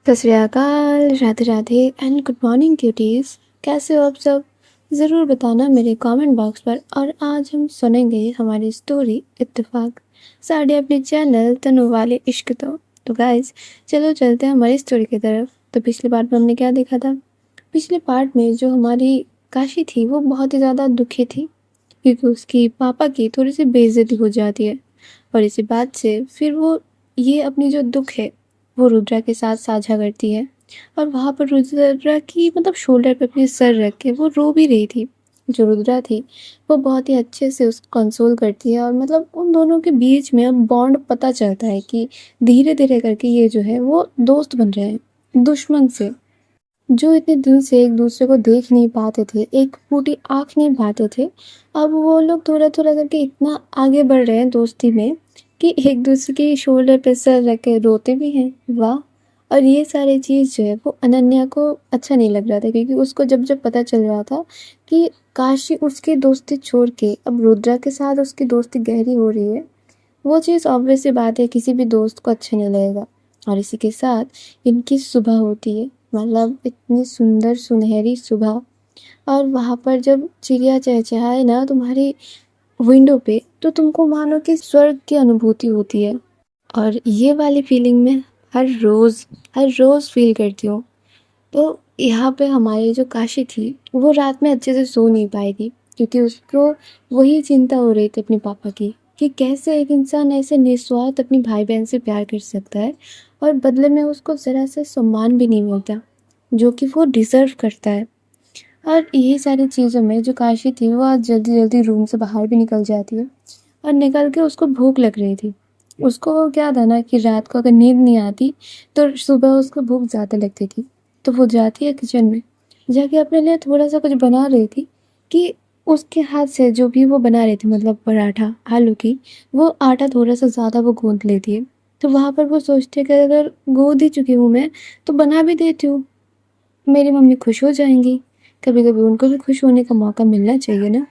सत Sri Akal, Radhe Radhe and good morning cuties. कैसे हो आप सब? ज़रूर बताना मेरे कमेंट बॉक्स पर। और आज हम सुनेंगे हमारी स्टोरी इत्तेफाक साढ़े अपने चैनल तनु वाले इश्क। तो गाइज चलो चलते हैं हमारी स्टोरी की तरफ। तो पिछले पार्ट में हमने क्या देखा था? पिछले पार्ट में जो हमारी काशी थी वो बहुत ही ज़्यादा दुखी थी क्योंकि उसकी पापा की थोड़ी सी बेइज्जती हो जाती है। और इसी बात से फिर वो ये अपनी जो दुख है वो रुद्रा के साथ साझा करती है। और वहाँ पर रुद्रा की शोल्डर पे अपनी सर रख के वो रो भी रही थी। जो रुद्रा थी वो बहुत ही अच्छे से उसको कंसोल करती है और उन दोनों के बीच में अब बॉन्ड पता चलता है कि धीरे धीरे करके ये जो है वो दोस्त बन रहे हैं दुश्मन से। जो इतने दिन से एक दूसरे को देख नहीं पाते थे, एक फूटी आँख नहीं पाते थे, अब वो लोग थोड़ा-थोड़ा करके इतना आगे बढ़ रहे हैं दोस्ती में कि एक दूसरे के शोल्डर पे सर रख के रोते भी हैं। वाह! और ये सारी चीज़ जो है वो अनन्या को अच्छा नहीं लग रहा था क्योंकि उसको जब पता चल रहा था कि काशी उसकी दोस्ती छोड़ के अब रुद्रा के साथ उसकी दोस्ती गहरी हो रही है, वो चीज़ ऑब्वियस सी बात है किसी भी दोस्त को अच्छा नहीं लगेगा। और इसी के साथ इनकी सुबह होती है, इतनी सुंदर सुनहरी सुबह। और वहाँ पर जब चिड़िया चहचहाए ना तुम्हारी विंडो पे तो तुमको मानो कि स्वर्ग की अनुभूति होती है। और ये वाली फीलिंग मैं हर रोज़ फील करती हूँ। तो यहाँ पे हमारी जो काशी थी वो रात में अच्छे से सो नहीं पाई थी क्योंकि उसको वही चिंता हो रही थी अपने पापा की कि कैसे एक इंसान ऐसे निस्वार्थ अपनी भाई बहन से प्यार कर सकता है और बदले में उसको ज़रा सा सम्मान भी नहीं मिलता जो कि वो डिज़र्व करता है। और यही सारी चीज़ों में जो काशी थी वो आज जल्दी जल्दी रूम से बाहर भी निकल जाती है। और निकल के उसको भूख लग रही थी। उसको क्या था ना कि रात को अगर नींद नहीं आती तो सुबह उसको भूख ज़्यादा लगती थी। तो वो जाती है किचन में, जाके अपने लिए थोड़ा-सा कुछ बना रही थी कि उसके हाथ से जो भी वो बना रही थी पराठा आलू की, वो आटा थोड़ा-सा ज़्यादा वो गूँथ लेती है। तो वहाँ पर वो सोचती है कि अगर गूँथ ही चुकी हूँ मैं, तो बना भी देती हूँ, मेरी मम्मी खुश हो जाएँगी। कभी-कभी उनको भी खुश होने का मौका मिलना चाहिए ना।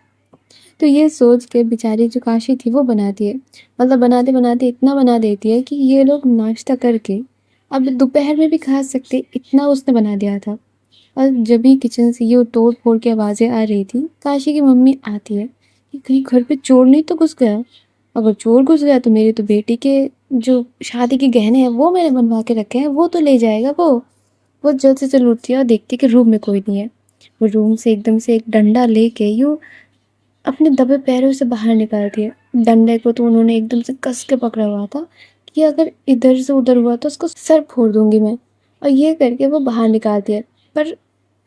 तो ये सोच के बेचारी जो काशी थी वो बनाती है। बनाते-बनाते इतना बना देती है कि ये लोग नाश्ता करके अब दोपहर में भी खा सकते, इतना उसने बना दिया था। और जब भी किचन से ये तोड़-फोड़ की आवाज़ें आ रही थी, काशी की मम्मी आती है कि कहीं घर पे चोर नहीं तो घुस गया? अगर चोर घुस गया तो मेरी तो बेटी के जो शादी के गहने हैं वो मैंने बनवा के रखे हैं, वो तो ले जाएगा वो। वो जल्द से जल्द उठती है और देखती है कि रूम में कोई नहीं है। वो रूम से एकदम से एक डंडा लेके यूँ अपने दबे पैरों से बाहर निकालती है। डंडे को तो उन्होंने एकदम से कस के पकड़ा हुआ था कि अगर इधर से उधर हुआ तो उसको सर फोड़ दूंगी मैं। और ये करके वो बाहर निकालती है। पर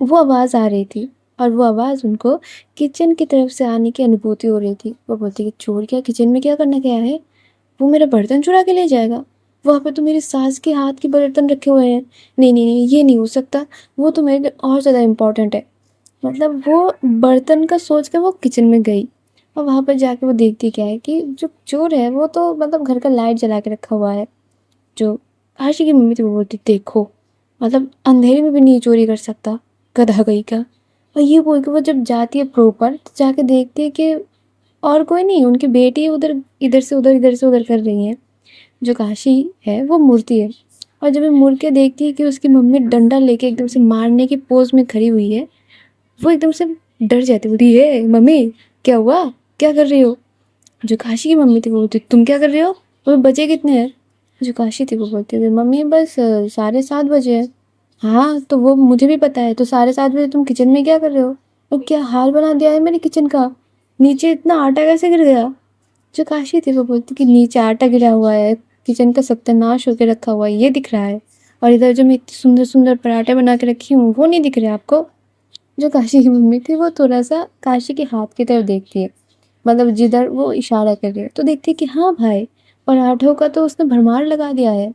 वो आवाज़ आ रही थी और वो आवाज़ उनको किचन की तरफ से आने की अनुभूति हो रही थी। वो बोलती कि चोर क्या किचन में क्या करने गया है? वो मेरा बर्तन चुरा के ले जाएगा। वहाँ पे तो मेरी सास के हाथ के बर्तन रखे हुए हैं। नहीं नहीं नहीं, ये नहीं हो सकता। वो तो मेरे लिए और ज़्यादा इम्पोर्टेंट है। वो बर्तन का सोच के वो किचन में गई और वहाँ पर जाके वो देखती क्या है कि जो चोर है वो तो घर का लाइट जला के रखा हुआ है। जो आशी की मम्मी थी वो बोलती देखो अंधेरे में भी नहीं चोरी कर सकता, गधा गई का। और ये बोल के वो जब जाती है प्रॉपर तो जाके देखती है कि और कोई नहीं, उनकी बेटी उधर इधर से उधर कर रही है। जो काशी है वो मूर्ति है। और जब ये मुड़ के देखती है कि उसकी मम्मी डंडा लेके एकदम से मारने की पोज में खड़ी हुई है, वो एकदम से डर जाती, बोलती ये मम्मी क्या हुआ, क्या कर रही हो? जो काशी की मम्मी थी वो बोलती तुम क्या कर रहे हो, वो बजे कितने हैं? जो काशी थी वो बोलती थी मम्मी बस 7:30 बजे है। हाँ तो वो मुझे भी पता है, तो 7:30 बजे तुम किचन में क्या कर रहे हो? और क्या हाल बना दिया है मेरे किचन का, नीचे इतना आटा कैसे गिर गया? जो काशी थी वो बोलती कि नीचे आटा गिरा हुआ है, किचन का सत्यानाश होकर रखा हुआ है ये दिख रहा है, और इधर जो मैं इतनी सुंदर सुंदर पराठे बना के रखी हूँ वो नहीं दिख रहे आपको? जो काशी की मम्मी थी वो थोड़ा-सा काशी के हाथ की तरफ देखती है, जिधर वो इशारा कर रही है, तो देखती है कि हाँ भाई, पराठों का तो उसने भरमार लगा दिया है।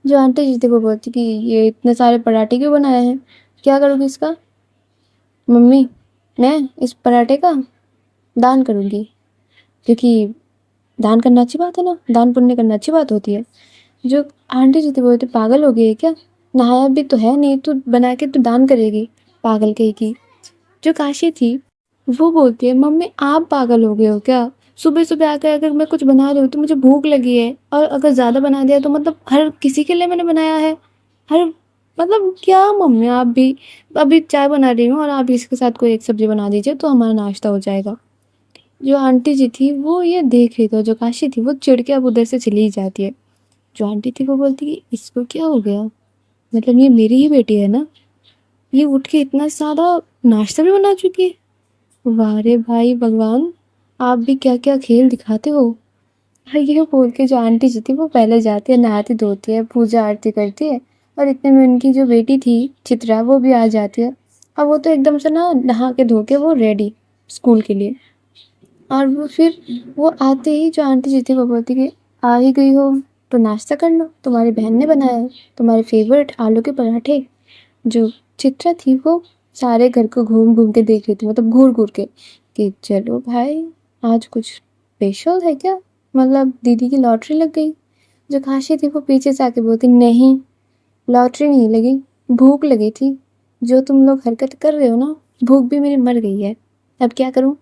जो आंटी जी थी वो बोलती कि ये इतने सारे पराठे क्यों बनाए हैं? क्या करोगी इसका? मम्मी, मैं इस पराठे का दान करूँगी, क्योंकि दान करना अच्छी बात है ना, दान पुण्य करना अच्छी बात होती है। जो आंटी जी थी वो बोलती पागल हो गई है क्या? नहाया भी तो है नहीं, तू बना के तू दान करेगी, पागल कहीं की। जो काशी थी वो बोलती है मम्मी आप पागल हो गए हो क्या? सुबह सुबह आकर अगर मैं कुछ बना रही हूँ तो मुझे भूख लगी है, और अगर ज़्यादा बना दिया तो हर किसी के लिए मैंने बनाया है, अरे मतलब क्या मम्मी, आप भी अभी चाय बना रही हूँ और आप इसके साथ कोई एक सब्जी बना दीजिए तो हमारा नाश्ता हो जाएगा। जो आंटी जी थी वो ये देख रही थी और जो काशी थी वो चिढ़ के अब उधर से चली जाती है। जो आंटी थी वो बोलती कि इसको क्या हो गया, मतलब ये मेरी ही बेटी है ना, ये उठ के इतना सारा नाश्ता भी बना चुकी है। वाह रे भाई भगवान, आप भी क्या क्या खेल दिखाते हो। हाँ, ये बोल के जो आंटी जी थी वो पहले जाती है, नहाती धोती है, पूजा आरती करती है और इतने में उनकी जो बेटी थी चित्रा वो भी आ जाती है। और वो तो एकदम से ना नहा के धो के वो रेडी स्कूल के लिए। और वो फिर वो आते ही जो आंटी जी थी वो बोलती कि आ ही गई हो तो नाश्ता कर लो, तुम्हारी बहन ने बनाया है तुम्हारे फेवरेट आलू के पराठे। जो चित्रा थी वो सारे घर को घूम घूम के देख रही थी, मतलब घूर घूर के, कि चलो भाई आज कुछ स्पेशल है क्या, मतलब दीदी की लॉटरी लग गई। जो काशी थी वो पीछे से आके बोलती नहीं, लॉटरी नहीं लगी, भूख लगी थी। जो तुम लोग हरकत कर रहे हो ना, भूख भी मेरी मर गई है, अब क्या करूं।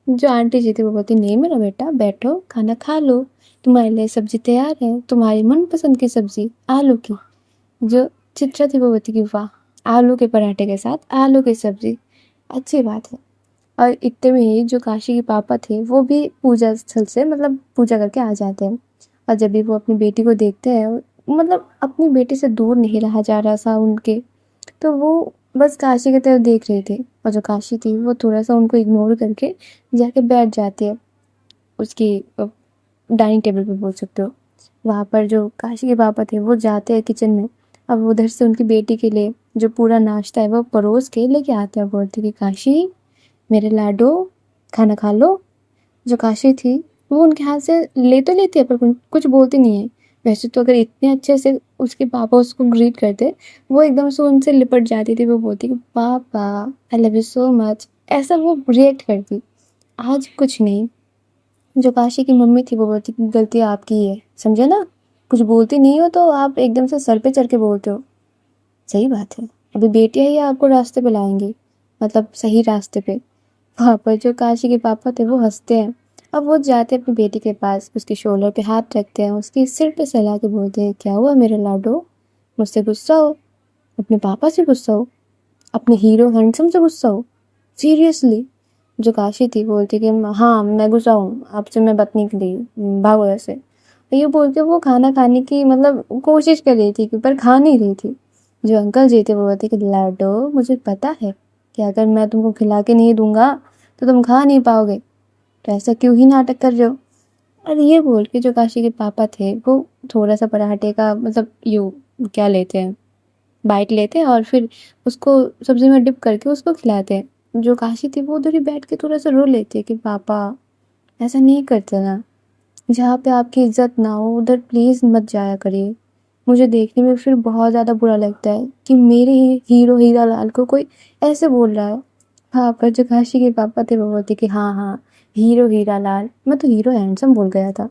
जो आंटी जी थी वो बोलती नहीं मेरा बेटा बैठो खाना खा लो, तुम्हारे लिए सब्जी तैयार है, तुम्हारी मनपसंद की सब्जी आलू की। जो चित्रा थी वो बोलती कि वाह, आलू के पराठे के साथ आलू की सब्जी, अच्छी बात है। और इतने में ही जो काशी के पापा थे वो भी पूजा स्थल से मतलब पूजा करके आ जाते हैं। और जब भी वो अपनी बेटी को देखते हैं, मतलब अपनी बेटी से दूर नहीं रहा जा रहा था उनके, तो वो बस काशी की तरफ देख रहे थे। और जो काशी थी वो थोड़ा सा उनको इग्नोर करके जाके बैठ जाती है उसकी डाइनिंग टेबल पे बोल सकते हो। वहाँ पर जो काशी के पापा थे वो जाते हैं किचन में। अब उधर से उनकी बेटी के लिए जो पूरा नाश्ता है वो परोस के लेके आते हैं, बोलते कि काशी मेरे लाडो खाना खा लो। जो काशी थी वो उनके हाथ से ले तो लेती है पर कुछ बोलती नहीं है। वैसे तो अगर इतने अच्छे से उसके पापा उसको ग्रीट करते, वो एकदम से उनसे लिपट जाती थी, वो बोलती कि पापा I love you so much, ऐसा वो रिएक्ट करती। आज कुछ नहीं। जो काशी की मम्मी थी वो बोलती कि गलती आपकी है, समझे ना, कुछ बोलती नहीं हो तो आप एकदम से सर पे चढ़ के बोलते हो। सही बात है, अभी बेटियां ही आपको रास्ते पे लाएंगी, मतलब सही रास्ते पे। वहाँ पर जो काशी के पापा थे वो हंसते हैं। अब वो जाते हैं अपनी बेटी के पास, उसके शोल्डर पे हाथ रखते हैं, उसके सिर पे सहला के बोलते हैं क्या हुआ मेरे लाडो, मुझसे गुस्सा हो, अपने पापा से गुस्सा हो, अपने हीरो हैंडसम से गुस्सा हो, सीरियसली। जो काशी थी बोलती कि हाँ मैं गुस्सा हूँ, आपसे मैं बात नहीं करी, भागो ऐसे। तो ये बोल के वो खाना खाने की मतलब कोशिश कर रही थी पर खा नहीं रही थी। जो अंकल जी थे वो बोलते कि लाडो मुझे पता है कि अगर मैं तुमको खिला के नहीं दूंगा तो तुम खा नहीं पाओगे, तो ऐसा क्यों ही नाटक कर रहे हो। और ये बोल के जो काशी के पापा थे वो थोड़ा सा पराठे का मतलब यूँ क्या लेते हैं, बाइट लेते हैं और फिर उसको सब्जी में डिप करके उसको खिलाते हैं। जो काशी थी वो उधर ही बैठ के थोड़ा सा रो लेती है कि पापा ऐसा नहीं करते ना, जहाँ पे आपकी इज्जत ना हो उधर प्लीज़ मत जाया करिए। मुझे देखने में फिर बहुत ज़्यादा बुरा लगता है कि मेरे ही हीरो हीरा लाल को कोई ऐसे बोल रहा है। हाँ पर जो काशी के पापा थे वो बोलते कि हाँ हाँ हीरो हीरा लाल, मैं तो हीरो हैंडसम बोल गया था।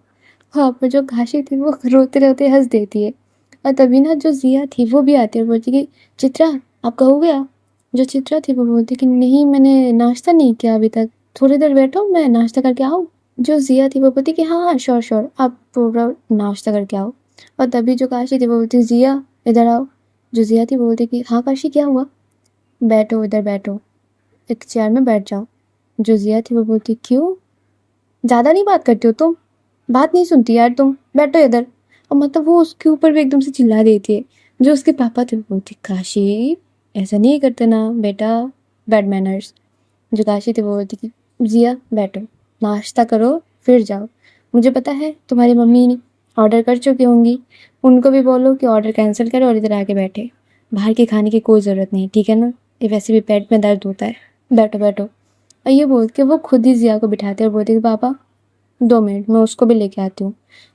हाँ पर जो काशी थी वो रोते रोते हंस देती है। और तभी ना जो जिया थी वो भी आती है और बोलती कि चित्रा आपका हो गया। जो चित्रा थी वो बोलती कि नहीं मैंने नाश्ता नहीं किया अभी तक, थोड़ी देर बैठो मैं नाश्ता करके आऊँ। जो जिया थी वो बोलती कि हाँ हाँ श्योर श्योर आप पूरा नाश्ता करके आओ। और तभी जो काशी थी वो बोलती जिया इधर आओ। जो जिया थी वो बोलती कि हाँ काशी क्या हुआ, बैठो इधर बैठो, एक चेयर में बैठ जाओ। जो जिया थी वो बोलती क्यों, ज़्यादा नहीं बात करती हो तुम, बात नहीं सुनती यार तुम, बैठो इधर। और मतलब वो उसके ऊपर भी एकदम से चिल्ला देती है। जो उसके पापा थे वो बोलती काशी ऐसा नहीं करते ना बेटा, बैड मैनर्स। जो काशी थे वो बोलती कि जिया बैठो नाश्ता करो फिर जाओ, मुझे पता है तुम्हारी मम्मी ने ऑर्डर कर चुकी होंगी, उनको भी बोलो कि ऑर्डर कैंसिल करो और इधर आके बैठे, बाहर के खाने की कोई ज़रूरत नहीं ठीक है ना, ये वैसे भी पेट में दर्द होता है, बैठो बैठो। और ये बोल के वो खुद ही जिया को बिठाते और बोलते कि पापा 2 मिनट मैं उसको भी लेके आती हूँ।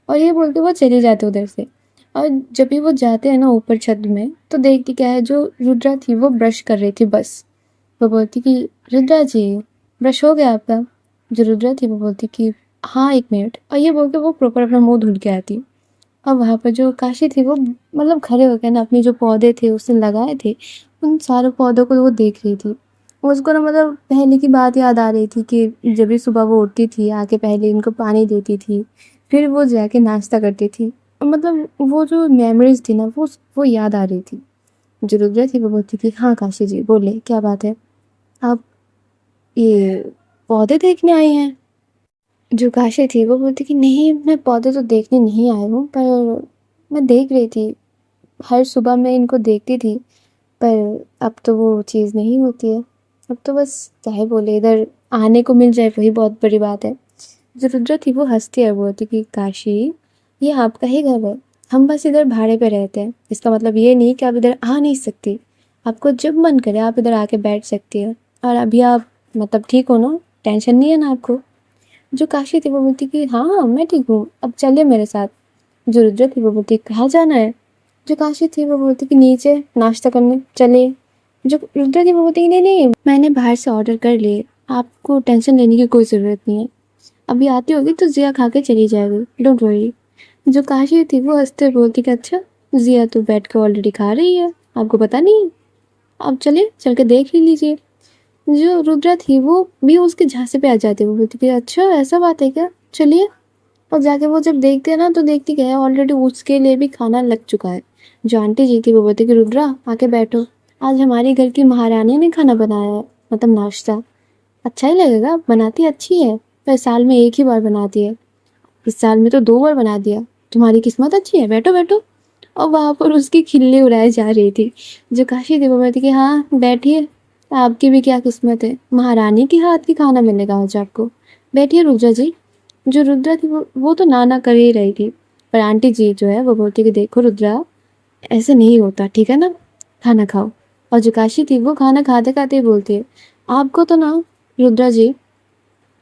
और ये बोल के वो चली जाती उधर से। और जब भी वो जाते हैं ना ऊपर छत में तो देखती क्या है, जो रुद्रा थी वो ब्रश कर रही थी बस। वो बोलती कि रुद्रा जी ब्रश हो गया आपका। जो रुद्रा थी वो बोलती कि हाँ 1 मिनट, और ये बोल के वो प्रॉपर अपना मुंह धुल के आती। और वहाँ पर जो काशी थी वो मतलब खड़े होकर ना अपने जो पौधे थे उसने लगाए थे उन सारे पौधों को वो देख रही थी। उसको ना मतलब पहले की बात याद आ रही थी कि जब भी सुबह वो उठती थी आके पहले इनको पानी देती थी, फिर वो जाके नाश्ता करती थी। मतलब वो जो मेमोरीज़ थी ना वो याद आ रही थी। जो रुद्रा थी वो बोलती थी, हाँ काशी जी बोले क्या बात है? आप ये पौधे देखने आई हैं? जो काशी थी वो बोलती कि नहीं, मैं पौधे तो देखने नहीं आई हूँ, पर मैं देख रही थी, हर सुबह मैं इनको देखती थी, पर अब तो वो चीज़ नहीं होती है। अब तो बस क्या ही बोले, इधर आने को मिल जाए वही बहुत बड़ी बात है। जो रुद्रा थी वो हँसती है, बोलती कि काशी, ये आपका ही घर है, हम बस इधर भाड़े पे रहते हैं। इसका मतलब ये नहीं कि आप इधर आ नहीं सकती। आपको जब मन करे आप इधर आके बैठ सकती है। और अभी आप मतलब ठीक हो ना? टेंशन नहीं है ना आपको? जो काशी थी वो बोलती कि हाँ मैं ठीक हूँ, अब चलिए मेरे साथ। जो रुद्रा थी वो बोलती कहाँ जाना है? जो काशी थी वो बोलती कि नीचे नाश्ता करने चलिए। जो रुद्रा थी वो बोलती कि नहीं नहीं, मैंने बाहर से ऑर्डर कर लिए, आपको टेंशन लेने की कोई ज़रूरत नहीं है। अभी आती होगी तो ज़िया खा के चली जाएगी, डोंट वरी। जो काशी थी वो हंसते हुए बोलती कि अच्छा, ज़िया तो बैठ के ऑलरेडी खा रही है, आपको पता नहीं है? आप चलिए चल के देख ही लीजिए। जो रुद्रा थी वो भी उसके झांसे पे आ जाती है, वो बोलती कि अच्छा ऐसा बात है क्या, चलिए। और जाके वो जब देखते हैं ना तो देखती क्या है, ऑलरेडी उसके लिए भी खाना लग चुका है। जो आंटी जी थी वो बोलती कि रुद्रा आके बैठो, आज हमारे घर की महारानी ने खाना बनाया है, मतलब नाश्ता। अच्छा ही लगेगा, बनाती अच्छी है, पर साल में एक ही बार बनाती है, इस साल में तो 2 बार बना दिया। तुम्हारी किस्मत अच्छी है, बैठो बैठो। और वहाँ पर उसकी खिल्ली उड़ाई जा रही थी। जो काशी थी वो बोलती कि हाँ बैठिए, आपकी भी क्या किस्मत है, महारानी के हाथ की खाना मिलेगा आज आपको। बैठिए रुद्रा जी। जो रुद्रा थी वो तो ना कर ही रही थी, पर आंटी जी जो है वो बोलती कि देखो रुद्रा, ऐसे नहीं होता, ठीक है ना, खाना खाओ। और जो काशी थी वो खाना खाते खाते ही बोलती है, आपको तो ना रुद्रा जी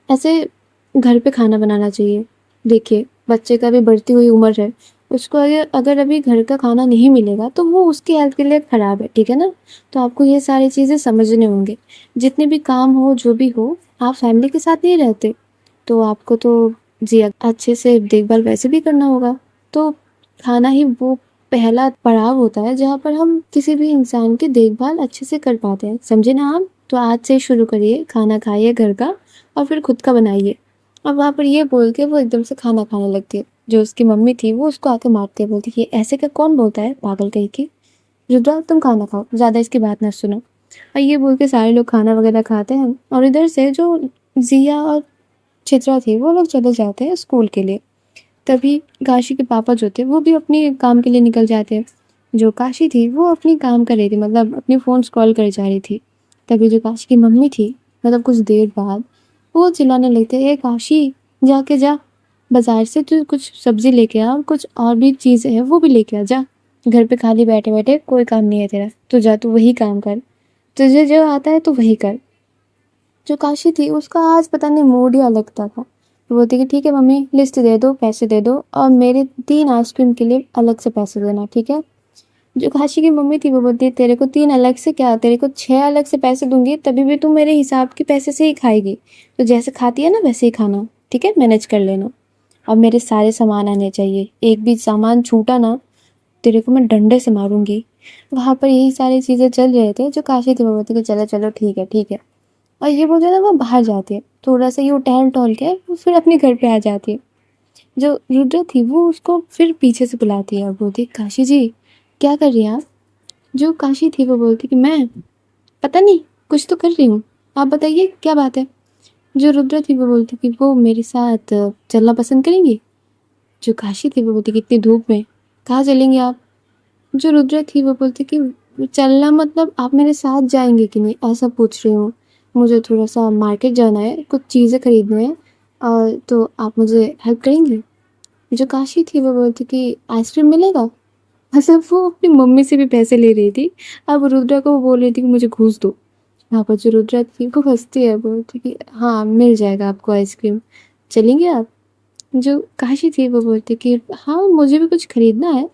ऐसे घर पे खाना बनाना चाहिए। देखिए बच्चे का भी बढ़ती हुई उम्र है, उसको अगर अगर अभी घर का खाना नहीं मिलेगा तो वो उसकी हेल्थ के लिए ख़राब है, ठीक है ना? तो आपको ये सारी चीज़ें समझने होंगे। जितने भी काम हो जो भी हो, आप फैमिली के साथ नहीं रहते, तो आपको तो जी अच्छे से देखभाल वैसे भी करना होगा। तो खाना ही वो पहला पड़ाव होता है जहाँ पर हम किसी भी इंसान की देखभाल अच्छे से कर पाते हैं, समझे ना आप? तो आज से शुरू करिए, खाना खाइए घर का और फिर खुद का बनाइए। और वहाँ पर ये बोल के वो एकदम से खाना खाने लगती है। जो उसकी मम्मी थी वो उसको आके मारती है, बोलती है ये ऐसे क्या कौन बोलता है, पागल कहीं की। रुद्रा तुम खाना खाओ, ज़्यादा इसकी बात ना सुनो। और ये बोल के सारे लोग खाना वगैरह खाते हैं और इधर से जो जिया और चित्रा थी वो लोग चले जाते हैं स्कूल के लिए। तभी काशी के पापा जो थे वो भी अपने काम के लिए निकल जाते हैं। जो काशी थी वो अपनी काम कर रही थी, मतलब अपनी फ़ोन स्क्रॉल करे जा रही थी। तभी जो काशी की मम्मी थी, मतलब कुछ देर बाद वो चिल्लाने लगते, ए काशी, जाके जा बाजार से तू कुछ सब्जी लेके आ और कुछ और भी चीज़ें हैं वो भी लेके आ जा। घर पे खाली बैठे बैठे कोई काम नहीं है तेरा, तो जा तू वही काम कर, तुझे जो आता है तू वही कर। जो काशी थी उसका आज पता नहीं मूड ही अलग था। वो बोलती कि ठीक है मम्मी, लिस्ट दे दो, पैसे दे दो और मेरे 3 आइसक्रीम के लिए अलग से पैसे देना, ठीक है? जो काशी की मम्मी थी वो बोलती है तेरे को 3 अलग से क्या, तेरे को 6 अलग से पैसे दूंगी तभी भी तू मेरे हिसाब के पैसे से ही खाएगी। तो जैसे खाती है ना वैसे ही खाना, ठीक है, मैनेज कर लेना। और मेरे सारे सामान आने चाहिए, एक भी सामान छूटा ना तेरे को मैं डंडे से मारूंगी। वहाँ पर यही सारी चीज़ें चल रहे थे। जो काशी थी वो बोलती कि चलो चलो ठीक है ठीक है। और ये बोलते ना वो बाहर जाती है, थोड़ा सा यूँ टहल टहल के वो फिर अपने घर पे आ जाती है। जो रुद्र थी वो उसको फिर पीछे से बुलाती है और बोलती है काशी जी क्या कर रही हैं आप? जो काशी थी वो बोलती कि मैं पता नहीं कुछ तो कर रही हूँ, आप बताइए क्या बात है? जो रुद्र थी वो बोलती कि वो मेरे साथ चलना पसंद करेंगी। जो काशी थी वो बोलती कि इतनी धूप में कहाँ चलेंगे आप? जो रुद्र थी वो बोलती कि चलना मतलब आप मेरे साथ जाएंगे कि नहीं, ऐसा पूछ रही हूँ। मुझे थोड़ा सा मार्केट जाना है, कुछ चीज़ें खरीदने हैं, और तो आप मुझे हेल्प करेंगे? जो काशी थी वो बोलती कि आइसक्रीम मिलेगा। मतलब वो अपनी मम्मी से भी पैसे ले रही थी, अब रुद्रा को वो बोल रही थी कि मुझे घूस दो। यहाँ पर जो रुद्रा थी वो हंसती है, बोलती कि हाँ मिल जाएगा आपको आइसक्रीम, चलेंगे आप? जो काशी थी वो बोलती कि हाँ मुझे भी कुछ खरीदना है,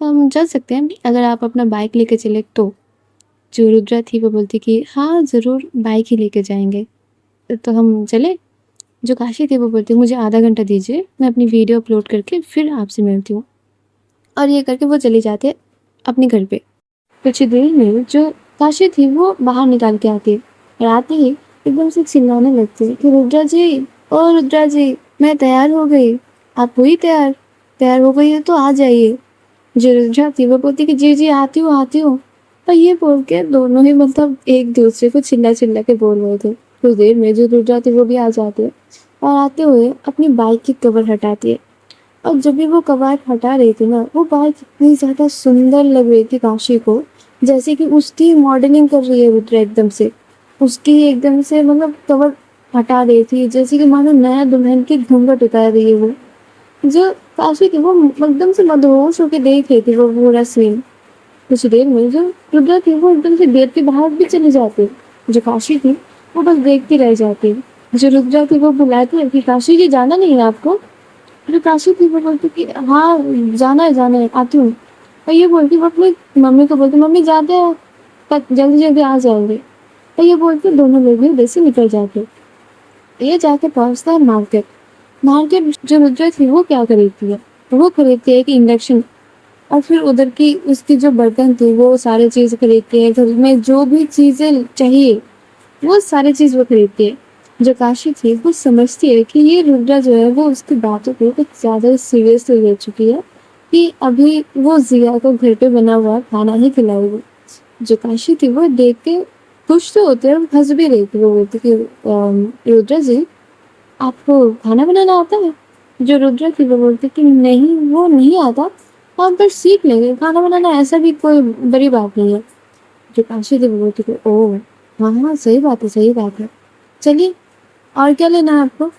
हम चल सकते हैं अगर आप अपना बाइक लेके चले तो। जो रुद्रा थी वो बोलती कि हाँ ज़रूर, बाइक ही लेके जाएंगे, तो हम चले। जो काशी थी वो बोलती मुझे आधा घंटा दीजिए, मैं अपनी वीडियो अपलोड करके फिर आपसे मिलती हूँ। और ये करके वो चले जाते अपने घर पे। कुछ ही देर में जो काशी थी वो बाहर निकाल के आती है और आते ही एकदम से चिल्लाने लगती है कि रुद्रा जी, ओ रुद्रा जी, मैं तैयार हो गई, आप हुई तैयार? तैयार हो गई है तो आ जाइए। जो रुद्रा थी वो बोलती कि जी जी आती हूँ आती हूँ। और ये बोल के दोनों ही मतलब एक दूसरे को चिल्ला चिल्ला के बोल रहे थे। कुछ देर में जो रुद्रा थी वो भी आ जाती है और आते हुए अपनी बाइक की कवर हटाती है। और जब भी वो कवर हटा रही थी ना, वो बाइक इतनी ज्यादा सुंदर लग रही थी काशी को, जैसे कि उसकी मॉडलिंग कर रही है रुद्रा एकदम से। उसकी एकदम से मतलब कवर हटा रही थी, जैसे कि मानो नया दुल्हन की घूंघट उतार रही है वो। जो काशी थी वो एकदम से मदहोश होकर देख रही थी वो पूरा सीन। कुछ देर में जो रुद्रा थी वो एकदम से गेट के बाहर भी चली जाती। जो काशी थी वो बस देखती रह जाती। जो रुद्रा थी वो बुलाती है कि काशी जी जाना नहीं है आपको। जो काशी थी वो बोलती कि हाँ जाना है आती हूँ। और ये बोलती वो अपनी मम्मी को बोलती मम्मी जाते हैं पर जल्दी जल्दी आ जाएंगे। और ये बोलते दोनों लोग भी उधर से निकल जाते। ये जाके पहुंचता है मार्केट। मार्केट जो रुद्रा थी वो क्या खरीदती है, वो खरीदती है एक इंडक्शन। और फिर उधर की उसकी जो बर्तन थे वो सारी चीज खरीदती है, घर में जो भी चीजें चाहिए वो सारी चीज वो खरीदती है। जो काशी थी वो समझती है कि ये रुद्रा जो है वो उसकी बातों को कुछ ज्यादा सीरियसली ले चुकी है, कि अभी वो जिया को घर पे बना हुआ खाना ही खिलाएगी। जो काशी थी वो देख के खुश तो होते और हंस भी रही थी। वो बोलती कि रुद्रा जी आपको खाना बनाना आता है। जो रुद्रा थी वो बोलती कि नहीं वो नहीं आता, आप बस सीख लेंगे, खाना बनाना ऐसा भी कोई बड़ी बात नहीं है। जो काशी थी वो बोलती कि ओह हाँ हाँ सही बात है सही बात है, चलिए और क्या लेना है आपको।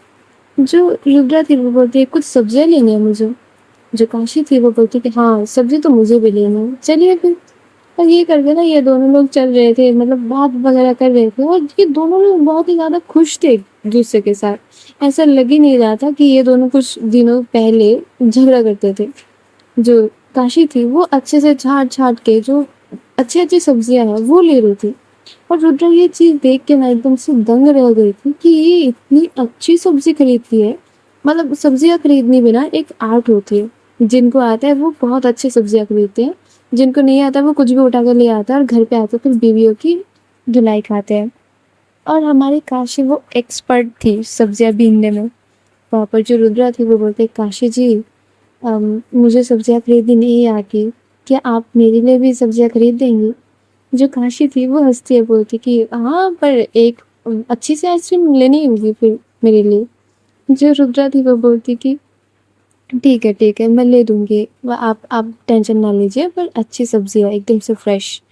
जो रुद्रा थी वो बोलती है कुछ सब्जियां लेनी है मुझे। जो काशी थी वो बोलती कि हाँ सब्जी तो मुझे भी लेनी है, चलिए फिर। और ये करके ना ये दोनों लोग चल रहे थे, मतलब बात वगैरह कर रहे थे, और ये दोनों लोग बहुत ही ज्यादा खुश थे एक दूसरे के साथ। ऐसा लग ही नहीं रहा था कि ये दोनों कुछ दिनों पहले झगड़ा करते थे। जो काशी थी वो अच्छे से छाट छाट के जो अच्छी अच्छी सब्जियां हैं वो ले रही थी। और रुद्रा ये चीज देख के ना एकदम से दंग रह गई थी कि ये इतनी अच्छी सब्जी खरीदती है। मतलब सब्जियां खरीदनी भी ना एक आर्ट होती है। जिनको आता है वो बहुत अच्छी सब्जियां खरीदते हैं, जिनको नहीं आता वो कुछ भी उठा कर ले आता है और घर पे आकर फिर बीवियों की धुलाई खाते हैं। और हमारी काशी वो एक्सपर्ट थी सब्जियां बीनने में। वहाँ पर जो रुद्रा थी वो बोलते काशी जी मुझे सब्जियां खरीदनी नहीं आती, क्या आप मेरे लिए भी सब्जियां खरीद देंगी। जो काशी थी वो हंसती है, बोलती कि हाँ पर एक अच्छी सी आइसक्रीम लेनी होगी फिर मेरे लिए। जो रुद्रा थी वो बोलती कि ठीक है मैं ले दूंगी, वह आप टेंशन ना लीजिए, पर अच्छी सब्जी है एकदम से फ्रेश।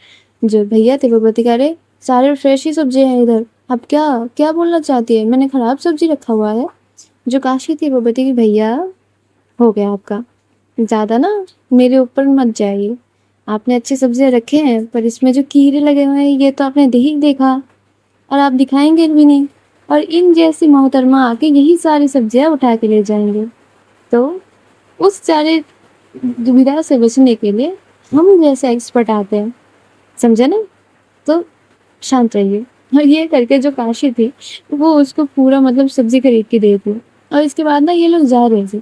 जो भैया थे वो बोलते कि अरे सारे फ्रेश ही सब्जी हैं इधर, अब क्या क्या बोलना चाहती है, मैंने खराब सब्जी रखा हुआ है। जो काशी थी वो बोलती कि भैया हो गया आपका, ज़्यादा ना मेरे ऊपर मत जाइए। आपने अच्छी सब्जियां रखे हैं पर इसमें जो कीड़े लगे हुए हैं ये तो आपने ही देखा, और आप दिखाएंगे भी नहीं। और इन जैसी मोहतरमा आके यही सारी सब्जियां उठा के ले जाएंगे। तो उस सारे दुविधा से बचने के लिए हम जैसे एक्सपर्ट आते हैं, समझे ना। तो शांत रहिए। और ये करके जो काशी थी वो उसको पूरा मतलब सब्जी खरीद के दे दी। और इसके बाद ना ये लोग जा रहे थे,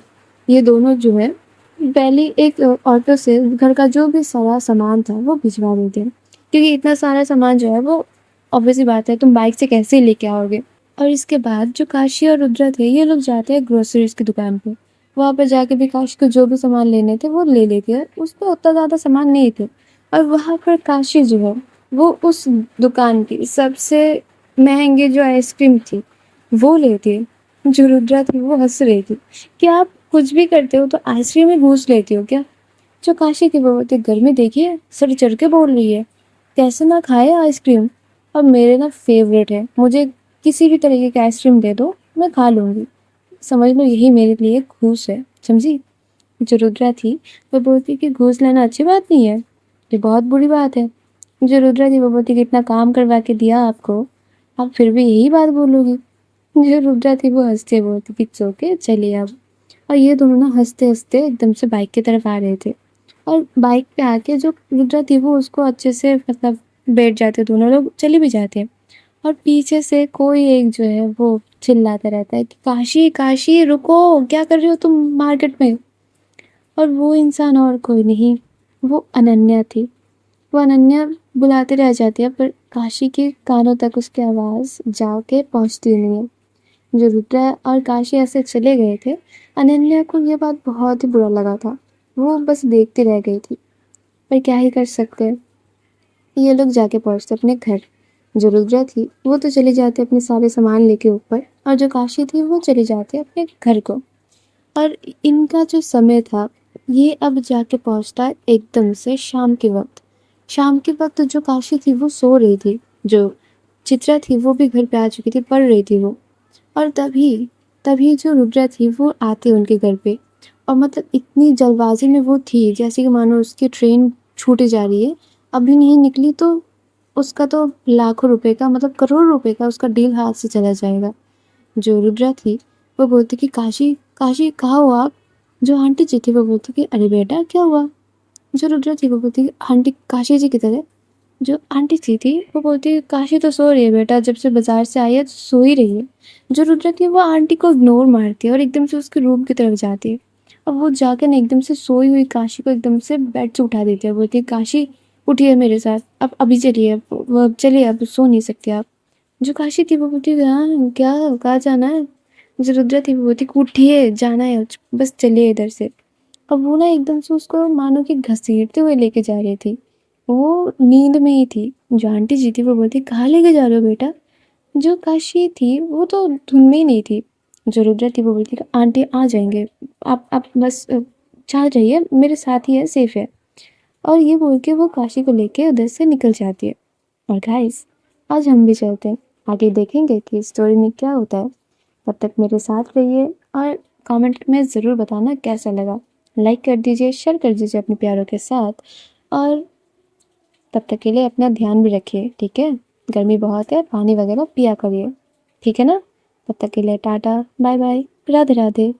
ये दोनों जो है पहले एक ऑटो से घर का जो भी सारा सामान था वो भिजवा रहे थे, क्योंकि इतना सारा सामान जो है वो ऑब्वियसली बात है तुम बाइक से कैसे लेके आओगे। और इसके बाद जो काशी और रुद्रा थे ये लोग जाते हैं ग्रोसरीज की दुकान पे। वहाँ पर जाके भी काशी को जो भी सामान लेने थे वो ले लेती है, उस पर उतना ज़्यादा सामान नहीं थे। और वहाँ पर काशी जो है वो उस दुकान की सबसे महंगी जो आइसक्रीम थी वो लेती है। जो रुद्रा थी वो हंस रही थी कि आप कुछ भी करते हो तो आइसक्रीम में घूस लेती हो क्या। जो काशी थी वो बोलती गर्मी देखिए सर चढ़ के बोल रही है, कैसे ना खाए आइसक्रीम। और मेरे ना फेवरेट है, मुझे किसी भी तरीके की आइसक्रीम दे दो मैं खा लूँगी, समझ लो यही मेरे लिए घूस है, समझी। जो रुद्रा थी वो बोलती कि घूस लेना अच्छी बात नहीं है, ये बहुत बुरी बात है। जो रुद्रा थी वो बोलती कि इतना काम करवा के दिया आपको, आप फिर भी यही बात बोलोगी। जो रुद्रा थी वो हंसते बोलती कि इट्स ओके चलिए अब। और ये दोनों ना हंसते हंसते एकदम से बाइक की तरफ आ रहे थे। और बाइक पे आके जो रुद्रा थी वो उसको अच्छे से मतलब बैठ जाते, दोनों लोग चले भी जाते। और पीछे से कोई एक जो है वो चिल्लाता रहता है कि काशी काशी रुको, क्या कर रहे हो तुम मार्केट में। और वो इंसान और कोई नहीं, वो अनन्या थी। वो अनन्या बुलाते रह जाती है पर काशी के कानों तक उसकी आवाज़ जाके पहुंचती नहीं है। जो रुद्रा और काशी ऐसे चले गए थे, अनन्या को ये बात बहुत ही बुरा लगा था। वो बस देखती रह गई थी। पर क्या ही कर सकते हैं। ये लोग जाके पहुंचते अपने घर। जो रुद्रा थी वो तो चली जाती अपने सारे सामान लेके ऊपर, और जो काशी थी वो चली जाती अपने घर को। और इनका जो समय था ये अब जाके पहुंचता है एकदम से शाम के वक्त। शाम के वक्त जो काशी थी वो सो रही थी, जो चित्रा थी वो भी घर पे आ चुकी थी, पढ़ रही थी वो। और तभी तभी जो रुद्रा थी वो आती उनके घर पे। और मतलब इतनी जल्दबाजी में वो थी जैसे कि मानो उसकी ट्रेन छूटे जा रही है, अभी नहीं निकली तो उसका तो लाखों रुपए का मतलब करोड़ रुपए का उसका डील हाथ से चला जाएगा। जो रुद्रा थी वो बोलती कि काशी काशी कहाँ हो आप। जो आंटी जी थी वो बोलती कि अरे बेटा क्या हुआ। जो रुद्रा थी वो बोलती कि आंटी काशी जी किधर है। जो आंटी थी वो बोलती है काशी तो सो रही है बेटा, जब से बाजार से आई है तो सो ही रही है। जो रुद्रा थी वो आंटी को इग्नोर मारती है और एकदम से उसके रूम की तरफ जाती है। और वो जाकर ना एकदम से सोई हुई काशी को एकदम से बेड से उठा देती है, बोलती है काशी उठिए मेरे साथ, अब अभी चलिए, अब चलिए, अब सो नहीं सकते आप। जो काशी थी वो बोलती है हाँ क्या, कहाँ जाना है। जो रुद्रा थी वो बोलती है उठिए जाना है, बस चलिए इधर से। अब वो ना एकदम से उसको मानो कि घसीटते हुए लेके जा रही थी। वो नींद में ही थी। जो आंटी जी थी वो बोलती कहाँ लेके जा रहे हो बेटा। जो काशी थी वो तो धुन में ही नहीं थी। जो रुद्रा थी वो बोलती आंटी आ जाएंगे, आप बस चाह रहिए, मेरे साथ ही है, सेफ है। और ये बोल के वो काशी को लेके उधर से निकल जाती है। और गाइस आज हम भी चलते हैं, आगे देखेंगे कि स्टोरी में क्या होता है। तब तक मेरे साथ रहिए और कमेंट में ज़रूर बताना कैसा लगा। लाइक कर दीजिए, शेयर कर दीजिए अपने प्यारों के साथ। और तब तक के लिए अपना ध्यान भी रखिए, ठीक है। गर्मी बहुत है, पानी वगैरह पिया करिए, ठीक है ना। तब तक के लिए टाटा बाय बाय, राधे राधे।